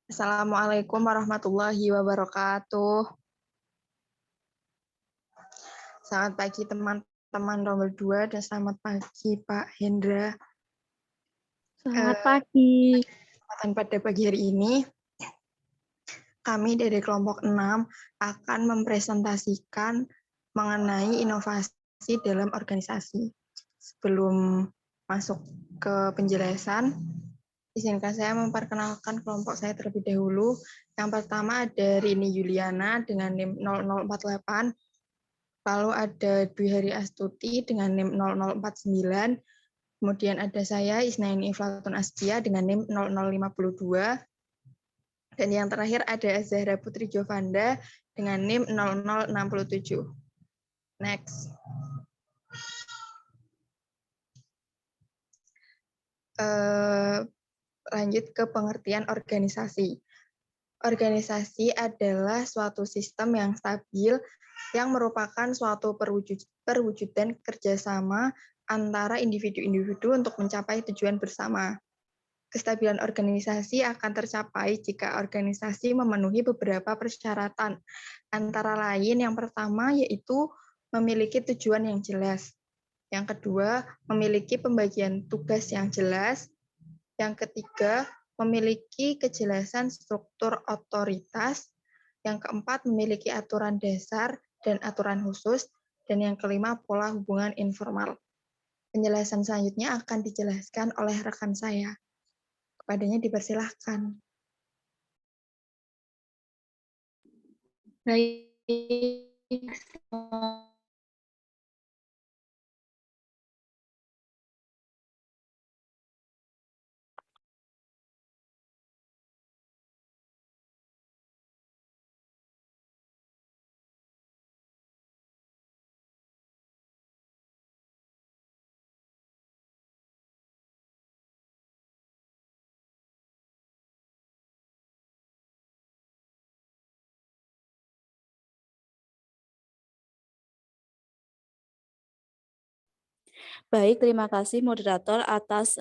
Assalamualaikum warahmatullahi wabarakatuh. Selamat pagi teman-teman nomor 2 dan selamat pagi Pak Hendra. Selamat pagi. Pada pagi hari ini, kami dari kelompok 6 akan mempresentasikan mengenai inovasi dalam organisasi. Sebelum masuk ke penjelasan, izinkan saya memperkenalkan kelompok saya terlebih dahulu. Yang pertama ada Rini Yuliana dengan NIM 0048, lalu ada Dwi Hari Astuti dengan NIM 0049, kemudian ada saya Isnaini Iflatun Astia dengan NIM 0052, dan yang terakhir ada Zahra Putri Jovanda dengan NIM 0067. Next. Lanjut ke pengertian organisasi. Organisasi adalah suatu sistem yang stabil yang merupakan suatu perwujudan kerjasama antara individu-individu untuk mencapai tujuan bersama. Kestabilan organisasi akan tercapai jika organisasi memenuhi beberapa persyaratan. Antara lain, yang pertama yaitu memiliki tujuan yang jelas. Yang kedua, memiliki pembagian tugas yang jelas. Yang ketiga, memiliki kejelasan struktur otoritas. Yang keempat, memiliki aturan dasar dan aturan khusus. Dan yang kelima, pola hubungan informal. Penjelasan selanjutnya akan dijelaskan oleh rekan saya. Kepadanya dipersilahkan. Baik. Baik, terima kasih moderator atas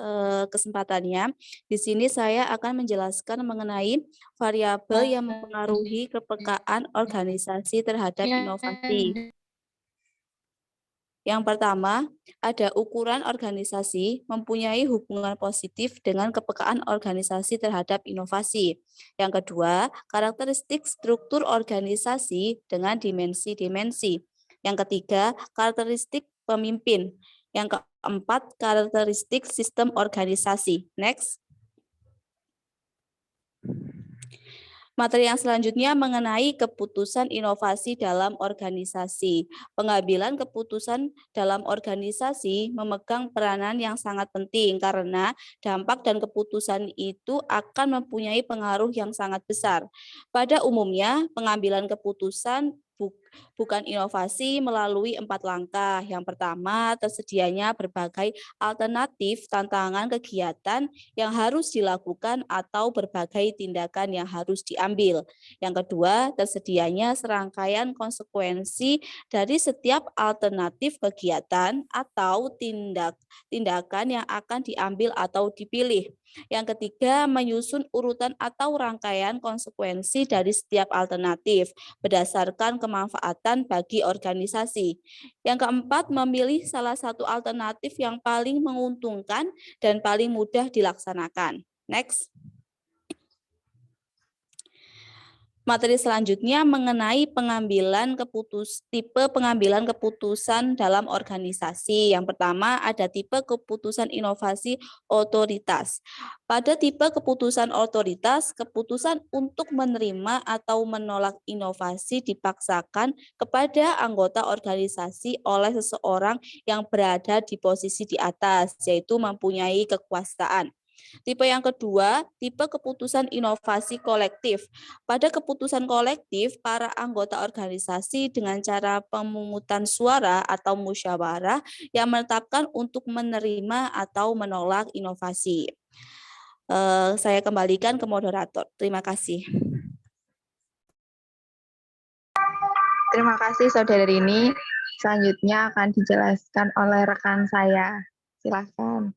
kesempatannya. Di sini saya akan menjelaskan mengenai variabel yang mempengaruhi kepekaan organisasi terhadap inovasi. Yang pertama, ada ukuran organisasi mempunyai hubungan positif dengan kepekaan organisasi terhadap inovasi. Yang kedua, karakteristik struktur organisasi dengan dimensi-dimensi. Yang ketiga, karakteristik pemimpin. Yang keempat, karakteristik sistem organisasi. Next. Materi yang selanjutnya mengenai keputusan inovasi dalam organisasi. Pengambilan keputusan dalam organisasi memegang peranan yang sangat penting karena dampak dan keputusan itu akan mempunyai pengaruh yang sangat besar. Pada umumnya, pengambilan keputusan bukan inovasi melalui 4 langkah. Yang pertama, tersedianya berbagai alternatif tantangan kegiatan yang harus dilakukan atau berbagai tindakan yang harus diambil. Yang kedua, tersedianya serangkaian konsekuensi dari setiap alternatif kegiatan atau tindakan yang akan diambil atau dipilih. Yang ketiga, menyusun urutan atau rangkaian konsekuensi dari setiap alternatif berdasarkan kemanfaatan bagi organisasi. Yang keempat, memilih salah satu alternatif yang paling menguntungkan dan paling mudah dilaksanakan. Next. Materi selanjutnya mengenai tipe pengambilan keputusan dalam organisasi. Yang pertama ada tipe keputusan inovasi otoritas. Pada tipe keputusan otoritas, keputusan untuk menerima atau menolak inovasi dipaksakan kepada anggota organisasi oleh seseorang yang berada di posisi di atas, yaitu mempunyai kekuasaan. Tipe yang kedua, tipe keputusan inovasi kolektif. Pada keputusan kolektif, para anggota organisasi dengan cara pemungutan suara atau musyawarah yang menetapkan untuk menerima atau menolak inovasi. Saya kembalikan ke moderator. Terima kasih. Terima kasih Saudara Rini. Selanjutnya akan dijelaskan oleh rekan saya. Silakan.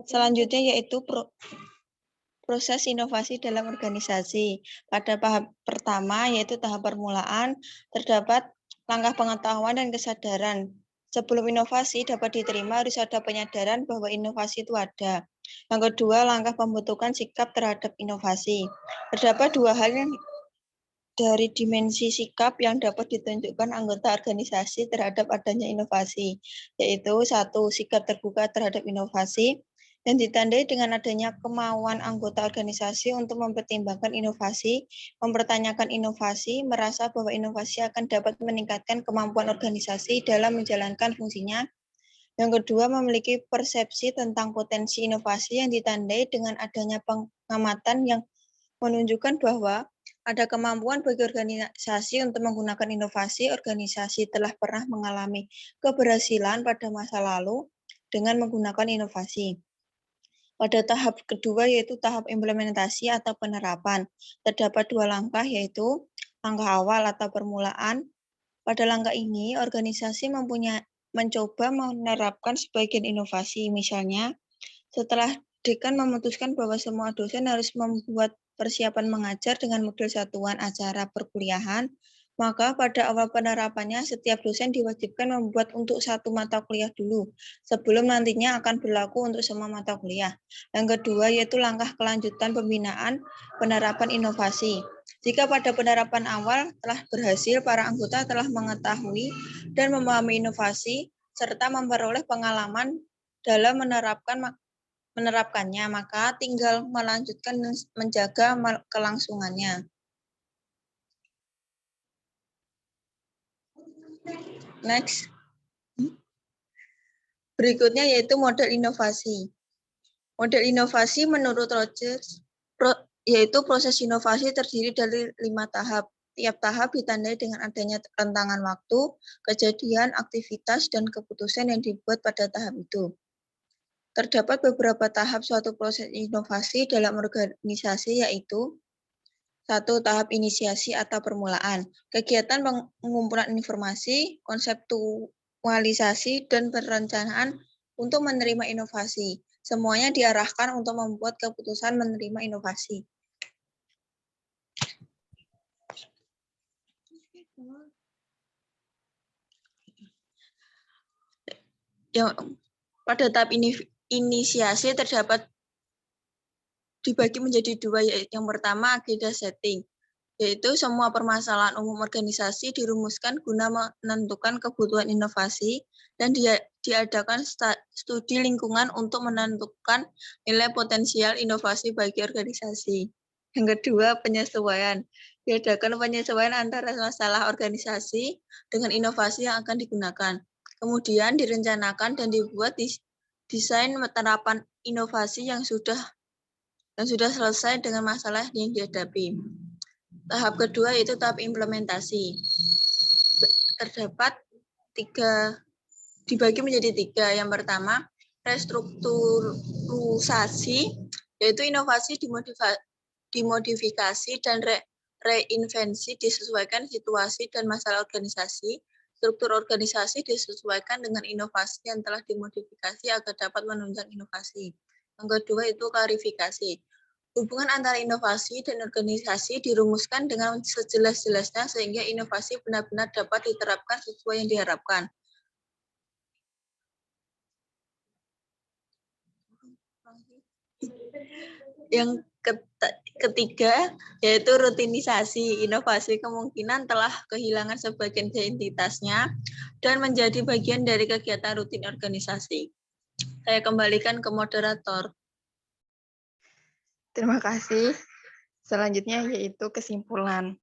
Selanjutnya yaitu proses inovasi dalam organisasi. Pada tahap pertama, yaitu tahap permulaan, terdapat langkah pengetahuan dan kesadaran. Sebelum inovasi dapat diterima, harus ada penyadaran bahwa inovasi itu ada. Yang kedua, langkah pembentukan sikap terhadap inovasi. Terdapat dua hal yang dari dimensi sikap yang dapat ditunjukkan anggota organisasi terhadap adanya inovasi, yaitu satu, sikap terbuka terhadap inovasi, dan ditandai dengan adanya kemauan anggota organisasi untuk mempertimbangkan inovasi, mempertanyakan inovasi, merasa bahwa inovasi akan dapat meningkatkan kemampuan organisasi dalam menjalankan fungsinya. Yang kedua, memiliki persepsi tentang potensi inovasi yang ditandai dengan adanya pengamatan yang menunjukkan bahwa ada kemampuan bagi organisasi untuk menggunakan inovasi. Organisasi telah pernah mengalami keberhasilan pada masa lalu dengan menggunakan inovasi. Pada tahap kedua, yaitu tahap implementasi atau penerapan, terdapat dua langkah, yaitu langkah awal atau permulaan. Pada langkah ini, organisasi mencoba menerapkan sebagian inovasi. Misalnya, setelah dekan memutuskan bahwa semua dosen harus membuat persiapan mengajar dengan model satuan acara perkuliahan, maka pada awal penerapannya setiap dosen diwajibkan membuat untuk satu mata kuliah dulu, sebelum nantinya akan berlaku untuk semua mata kuliah. Yang kedua yaitu langkah kelanjutan pembinaan penerapan inovasi. Jika pada penerapan awal telah berhasil, para anggota telah mengetahui dan memahami inovasi, serta memperoleh pengalaman dalam menerapkannya, maka tinggal melanjutkan menjaga kelangsungannya. Next. Berikutnya yaitu model inovasi. Model inovasi menurut Rogers yaitu proses inovasi terdiri dari 5 tahap. Tiap tahap ditandai dengan adanya rentangan waktu, kejadian, aktivitas, dan keputusan yang dibuat pada tahap itu. Terdapat beberapa tahap suatu proses inovasi dalam organisasi, yaitu 1. Tahap inisiasi atau permulaan. Kegiatan pengumpulan informasi, konseptualisasi, dan perencanaan untuk menerima inovasi. Semuanya diarahkan untuk membuat keputusan menerima inovasi. Pada tahap inisiasi terdapat dibagi menjadi dua, yaitu yang pertama agenda setting, yaitu semua permasalahan umum organisasi dirumuskan guna menentukan kebutuhan inovasi dan diadakan studi lingkungan untuk menentukan nilai potensial inovasi bagi organisasi. Yang kedua, penyesuaian. Diadakan penyesuaian antara masalah organisasi dengan inovasi yang akan digunakan. Kemudian direncanakan dan dibuat desain penerapan inovasi yang sudah selesai dengan masalah yang dihadapi. Tahap kedua yaitu tahap implementasi. Terdapat dibagi menjadi 3. Yang pertama, restrukturisasi, yaitu inovasi dimodifikasi dan reinvensi disesuaikan situasi dan masalah organisasi. Struktur organisasi disesuaikan dengan inovasi yang telah dimodifikasi agar dapat menunjang inovasi. Yang kedua itu klarifikasi. Hubungan antara inovasi dan organisasi dirumuskan dengan sejelas-jelasnya sehingga inovasi benar-benar dapat diterapkan sesuai yang diharapkan. Yang ketiga yaitu rutinisasi. Inovasi kemungkinan telah kehilangan sebagian identitasnya dan menjadi bagian dari kegiatan rutin organisasi. Saya kembalikan ke moderator. Terima kasih. Selanjutnya yaitu kesimpulan.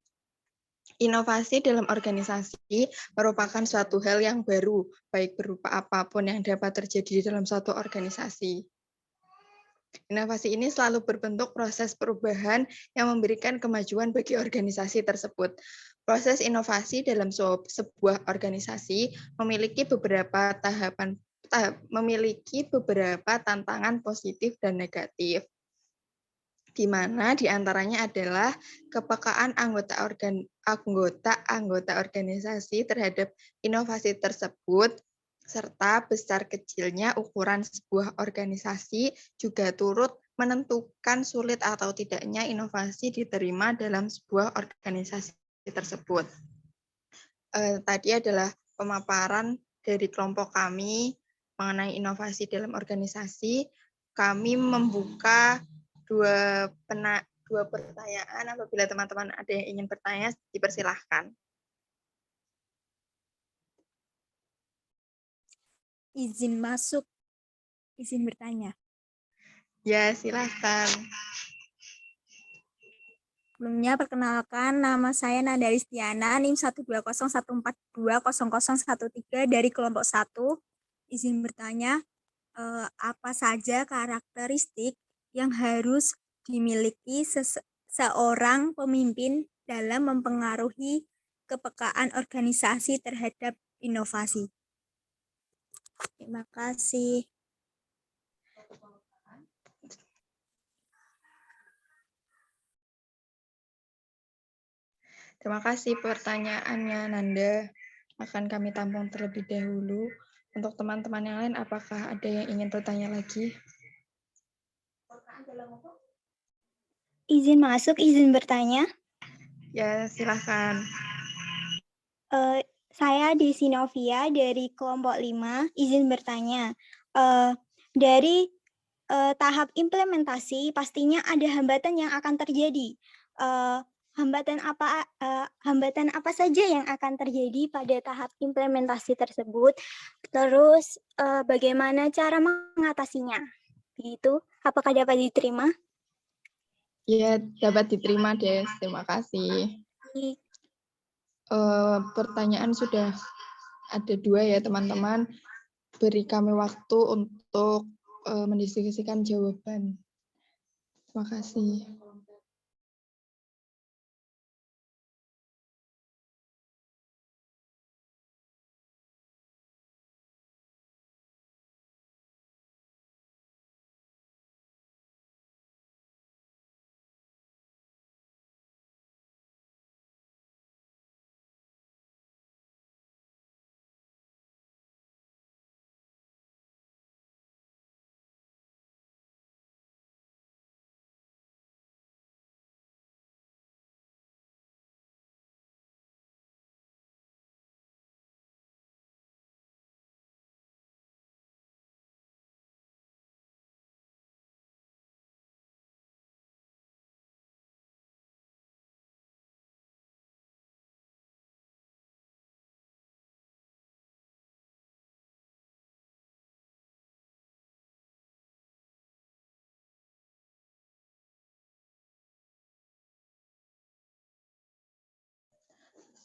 Inovasi dalam organisasi merupakan suatu hal yang baru, baik berupa apapun yang dapat terjadi dalam suatu organisasi. Inovasi ini selalu berbentuk proses perubahan yang memberikan kemajuan bagi organisasi tersebut. Proses inovasi dalam sebuah organisasi memiliki beberapa tantangan positif dan negatif, di mana diantaranya adalah kepekaan anggota organisasi terhadap inovasi tersebut, serta besar kecilnya ukuran sebuah organisasi juga turut menentukan sulit atau tidaknya inovasi diterima dalam sebuah organisasi tersebut. Tadi adalah pemaparan dari kelompok kami mengenai inovasi dalam organisasi. Kami membuka dua pertanyaan. Apabila teman-teman ada yang ingin bertanya, dipersilahkan. Izin masuk, izin bertanya. Ya, silahkan. Sebelumnya perkenalkan, nama saya Nanda Ristiana, NIM 12014420013 dari kelompok 1. Izin bertanya, apa saja karakteristik yang harus dimiliki seorang pemimpin dalam mempengaruhi kepekaan organisasi terhadap inovasi? Terima kasih. Terima kasih pertanyaannya, Nanda. Akan kami tampung terlebih dahulu. Untuk teman-teman yang lain, apakah ada yang ingin bertanya lagi? Izin masuk, izin bertanya. Ya, silahkan. Saya Desi Novia dari kelompok 5, izin bertanya. Dari tahap implementasi pastinya ada hambatan yang akan terjadi. Hambatan apa saja yang akan terjadi pada tahap implementasi tersebut? Terus bagaimana cara mengatasinya? Begitu, apakah dapat diterima? Ya, dapat diterima, Des. Terima kasih. Pertanyaan sudah ada 2 ya, teman-teman. Beri kami waktu untuk mendiskusikan jawaban. Terima kasih.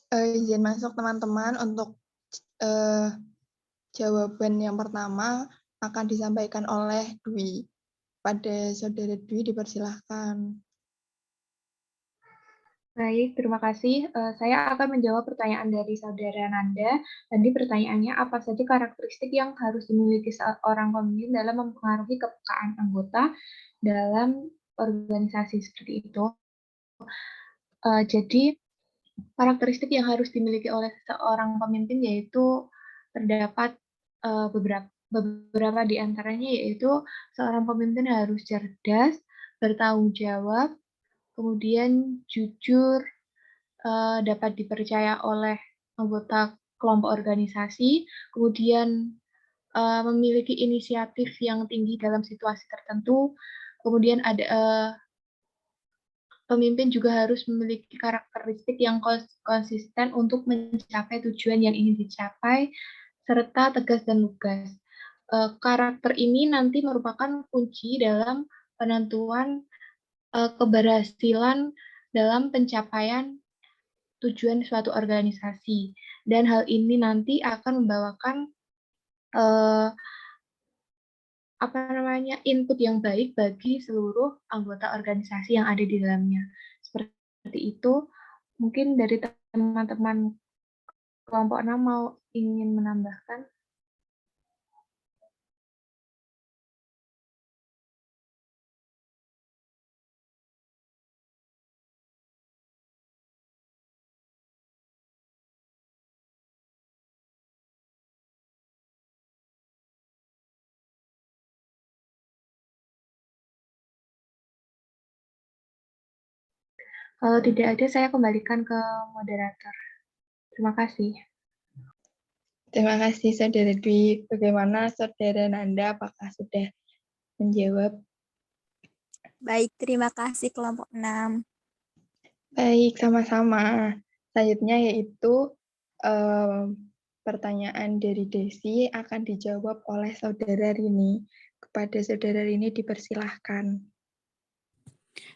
Izin masuk teman-teman untuk jawaban yang pertama akan disampaikan oleh Dwi. Pada Saudara Dwi dipersilahkan. Baik, terima kasih. Saya akan menjawab pertanyaan dari Saudara Nanda. Tadi pertanyaannya, apa saja karakteristik yang harus dimiliki seorang pemimpin dalam mempengaruhi kepekaan anggota dalam organisasi seperti itu. Jadi, karakteristik yang harus dimiliki oleh seorang pemimpin yaitu terdapat beberapa di antaranya, yaitu seorang pemimpin harus cerdas, bertanggung jawab, kemudian jujur, dapat dipercaya oleh anggota kelompok organisasi, kemudian memiliki inisiatif yang tinggi dalam situasi tertentu, kemudian ada pemimpin juga harus memiliki karakteristik yang konsisten untuk mencapai tujuan yang ingin dicapai, serta tegas dan lugas. Karakter ini nanti merupakan kunci dalam penentuan keberhasilan dalam pencapaian tujuan suatu organisasi. Dan hal ini nanti akan membawakan input yang baik bagi seluruh anggota organisasi yang ada di dalamnya. Seperti itu, mungkin dari teman-teman kelompok 6 mau ingin menambahkan? Kalau tidak ada, saya kembalikan ke moderator. Terima kasih. Terima kasih Saudara Dwi. Bagaimana Saudara Nanda? Apakah sudah menjawab? Baik, terima kasih kelompok 6. Baik, sama-sama. Selanjutnya yaitu pertanyaan dari Desi akan dijawab oleh Saudara Rini. Kepada Saudara Rini dipersilahkan.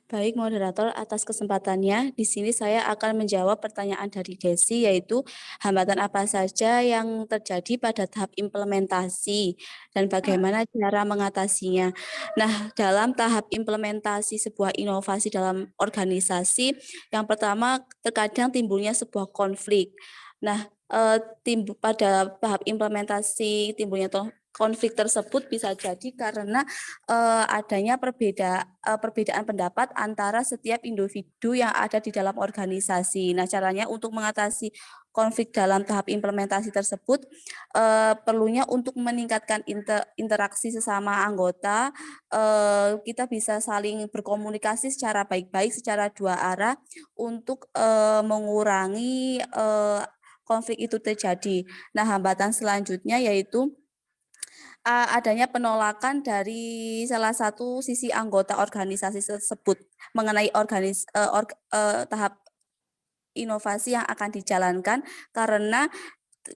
Baik, moderator, atas kesempatannya, di sini saya akan menjawab pertanyaan dari Desi, yaitu hambatan apa saja yang terjadi pada tahap implementasi dan bagaimana cara mengatasinya. Nah, dalam tahap implementasi sebuah inovasi dalam organisasi, yang pertama terkadang timbulnya sebuah konflik. Nah, pada tahap implementasi timbulnya konflik tersebut bisa jadi karena adanya perbedaan pendapat antara setiap individu yang ada di dalam organisasi. Nah, caranya untuk mengatasi konflik dalam tahap implementasi tersebut perlunya untuk meningkatkan interaksi sesama anggota, kita bisa saling berkomunikasi secara baik-baik, secara dua arah untuk mengurangi konflik itu terjadi. Nah, hambatan selanjutnya yaitu adanya penolakan dari salah satu sisi anggota organisasi tersebut mengenai tahap inovasi yang akan dijalankan, karena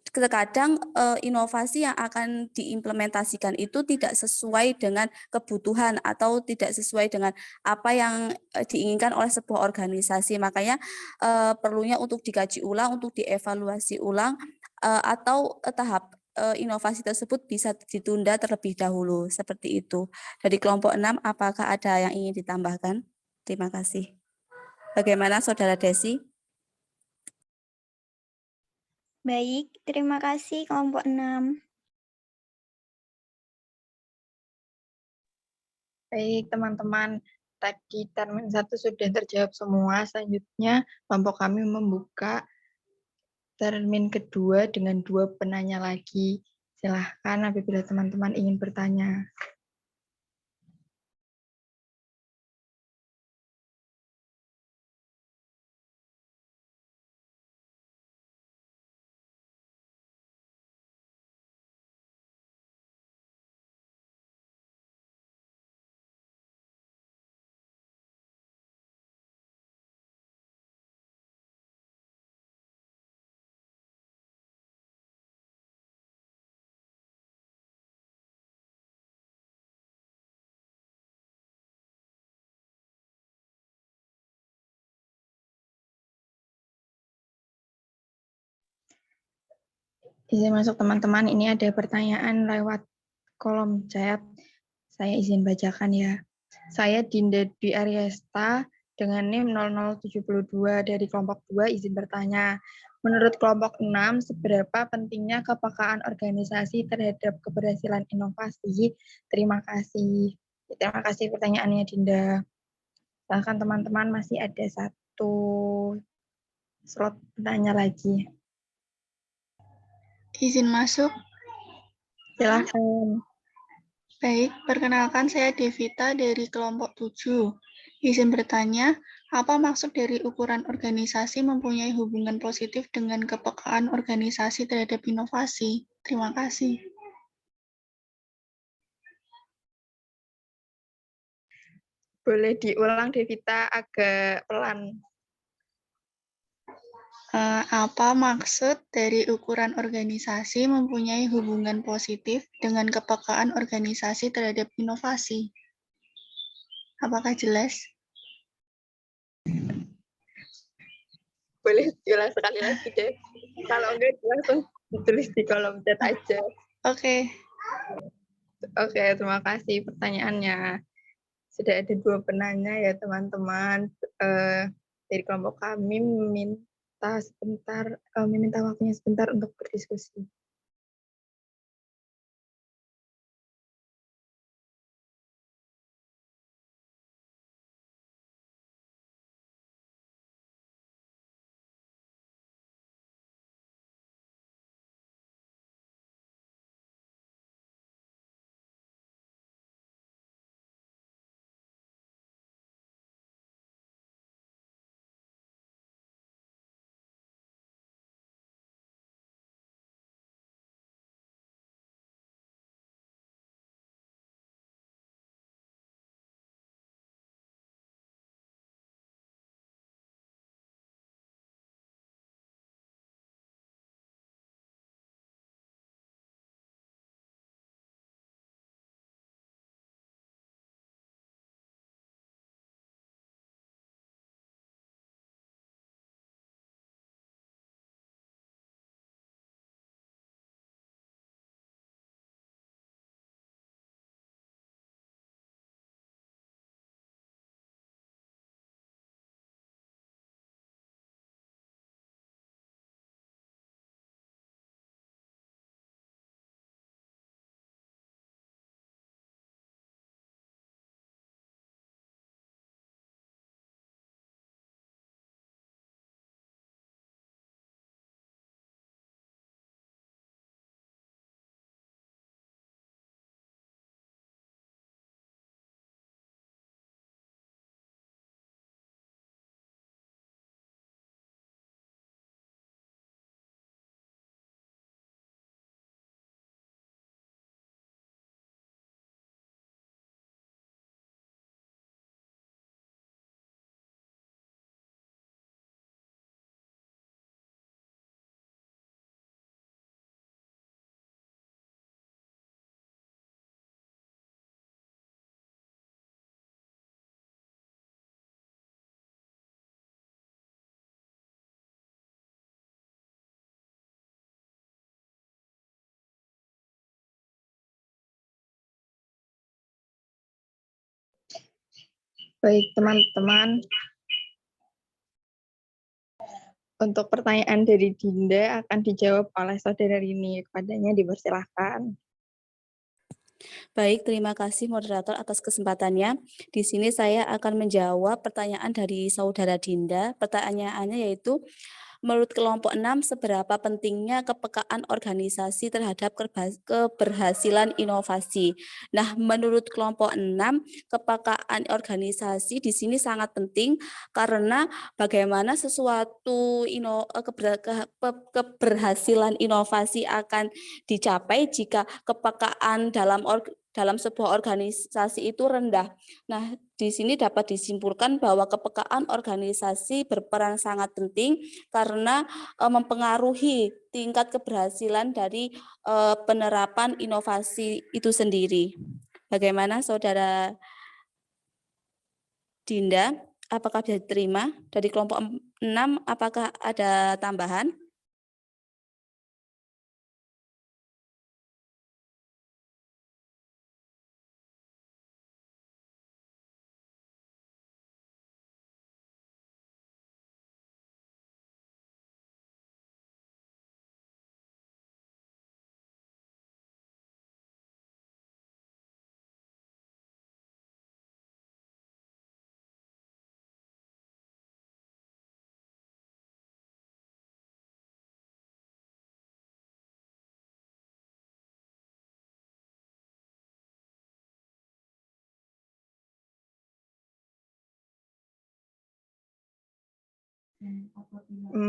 terkadang inovasi yang akan diimplementasikan itu tidak sesuai dengan kebutuhan atau tidak sesuai dengan apa yang diinginkan oleh sebuah organisasi. Makanya perlunya untuk dikaji ulang, untuk dievaluasi ulang, atau tahap inovasi tersebut bisa ditunda terlebih dahulu. Seperti itu. Dari kelompok 6, apakah ada yang ingin ditambahkan? Terima kasih. Bagaimana Saudara Desi? Baik, terima kasih kelompok 6. Baik, teman-teman. Tadi termin 1 sudah terjawab semua. Selanjutnya, kelompok kami membuka termin kedua dengan 2 penanya lagi. Silahkan apabila teman-teman ingin bertanya. Izin masuk teman-teman, ini ada pertanyaan lewat kolom chat. Saya izin bacakan ya. Saya Dinda Dwi Aryesta dengan NIM 0072 dari kelompok 2 izin bertanya. Menurut kelompok 6, seberapa pentingnya kepekaan organisasi terhadap keberhasilan inovasi? Terima kasih. Terima kasih pertanyaannya Dinda. Silahkan teman-teman, masih ada 1 slot bertanya lagi. Izin masuk. Silahkan. Baik, perkenalkan saya Devita dari kelompok 7. Izin bertanya, apa maksud dari ukuran organisasi mempunyai hubungan positif dengan kepekaan organisasi terhadap inovasi? Terima kasih. Boleh diulang Devita, agak pelan. Apa maksud dari ukuran organisasi mempunyai hubungan positif dengan kepekaan organisasi terhadap inovasi? Apakah jelas? Boleh diulang sekali lagi deh. Kalau enggak langsung ditulis di kolom chat aja. Oke. Oke, terima kasih pertanyaannya. Sudah ada 2 penanya ya teman-teman. Dari kelompok kami meminta waktunya sebentar untuk berdiskusi. Baik, teman-teman. Untuk pertanyaan dari Dinda akan dijawab oleh saudara Rini. Kepadanya dipersilahkan. Baik, terima kasih moderator atas kesempatannya. Di sini saya akan menjawab pertanyaan dari saudara Dinda. Pertanyaannya yaitu, menurut kelompok 6, seberapa pentingnya kepekaan organisasi terhadap keberhasilan inovasi? Nah, menurut kelompok 6, kepekaan organisasi di sini sangat penting karena bagaimana sesuatu keberhasilan inovasi akan dicapai jika kepekaan dalam sebuah organisasi itu rendah. Nah, di sini dapat disimpulkan bahwa kepekaan organisasi berperan sangat penting karena mempengaruhi tingkat keberhasilan dari penerapan inovasi itu sendiri. Bagaimana Saudara Dinda? Apakah bisa diterima? Dari kelompok 6, apakah ada tambahan?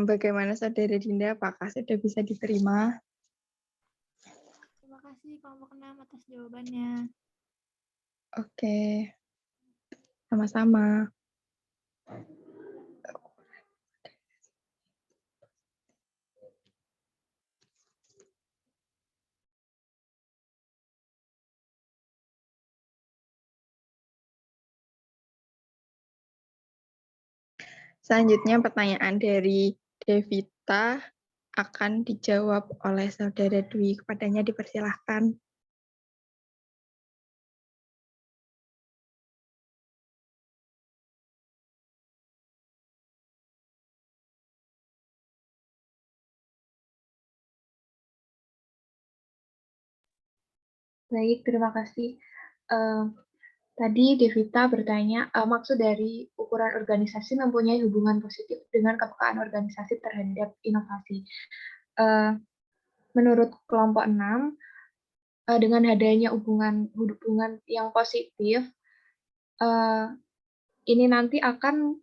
Bagaimana saudara Dinda? Apakah sudah bisa diterima? Terima kasih kelompok 6 atas jawabannya. Oke, sama-sama. Selanjutnya pertanyaan dari Devita akan dijawab oleh saudara Dwi. Kepadanya dipersilahkan. Baik, terima kasih. Tadi Devita bertanya, maksud dari ukuran organisasi mempunyai hubungan positif dengan kepekaan organisasi terhadap inovasi. Menurut kelompok 6, dengan adanya hubungan yang positif, ini nanti akan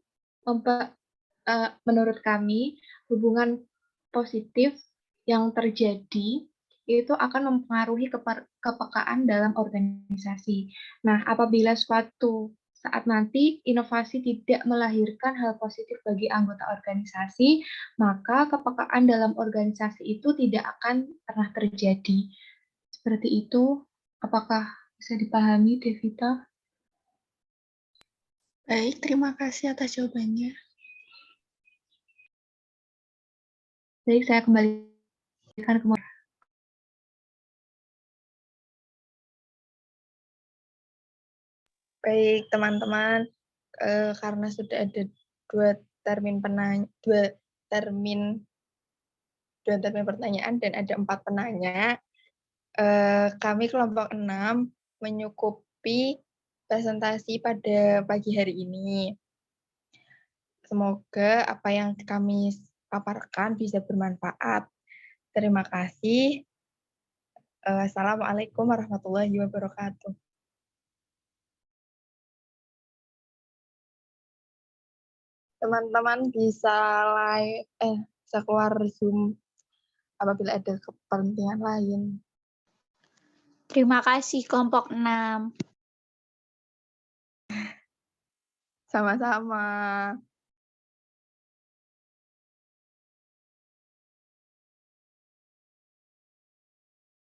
menurut kami hubungan positif yang terjadi itu akan mempengaruhi kepekaan dalam organisasi. Nah, apabila suatu saat nanti inovasi tidak melahirkan hal positif bagi anggota organisasi, maka kepekaan dalam organisasi itu tidak akan pernah terjadi. Seperti itu, apakah bisa dipahami, Devita? Baik, terima kasih atas jawabannya. Baik, saya kembalikan ke Baik, teman-teman, karena sudah ada dua termin pertanyaan dan ada 4 penanya, kami kelompok 6 menyukupi presentasi pada pagi hari ini. Semoga apa yang kami paparkan bisa bermanfaat. Terima kasih. Assalamualaikum warahmatullahi wabarakatuh. Teman-teman bisa bisa keluar Zoom apabila ada kepentingan lain. Terima kasih kelompok 6. Sama-sama.